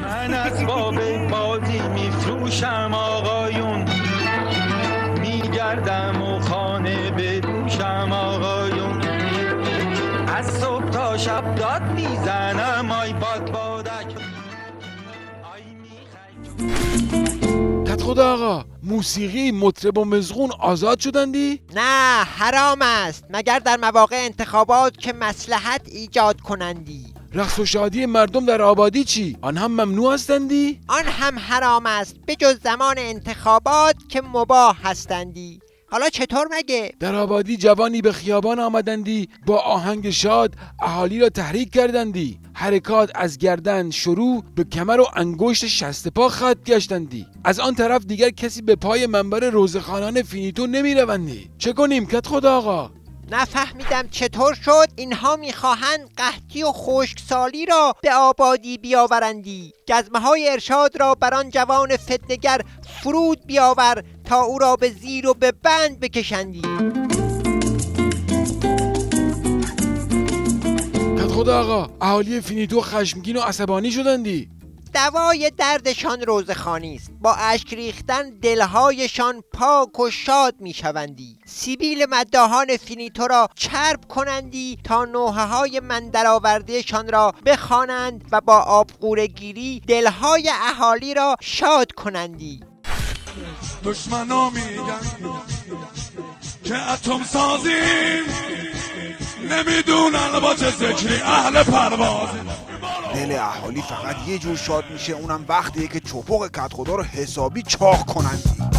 من اسباب بازی میفروشم آقایون، میگردم و خانه بدوشم آقایون، از صبح تا شب داد میزنم آی باد بادک آی میخک. کت خدا آقا، موسیقی، مطرب و مزغون آزاد شدندی؟ نه، حرام است مگر در مواقع انتخابات که مصلحت ایجاد کنندی. رقص و شادی مردم در آبادی چی؟ آن هم ممنوع هستندی؟ آن هم حرام است به جز زمان انتخابات که مباح هستندی. حالا چطور مگه؟ در آبادی جوانی به خیابان آمدندی، با آهنگ شاد اهالی را تحریک کردندی. حرکات از گردن شروع به کمر و انگشت شست پا خط گشتندی. از آن طرف دیگر کسی به پای منبر روزخانان فینیتو نمی روندی. چه کنیم کت خدا آقا؟ نفهمیدم چطور شد. اینها میخواهند قحطی و خشکسالی را به آبادی بیاورندی. گزمه های ارشاد را بر آن جوان فتنگر فرود بیاور تا او را به زیر و به بند بکشندی. کت خدا آقا، اهالی فینیتو خشمگین و عصبانی شدندی. دوای دردشان روزخوانی است. با اشک ریختن دلهایشان پاک و شاد میشوندی. سیبیل مداحان فینیتو را چرب کنندی تا نوحه های من درآوردهشان را بخوانند و با آبغوره گیری دلهای اهالی را شاد کنندی. دشمنا میگن که اتم سازیم، نمیدونن با چه ذکری اهل پروازیم. دل اهالی فقط یه جور شاد میشه، اونم وقتیه که چپق کت خدا رو حسابی چاق کنند.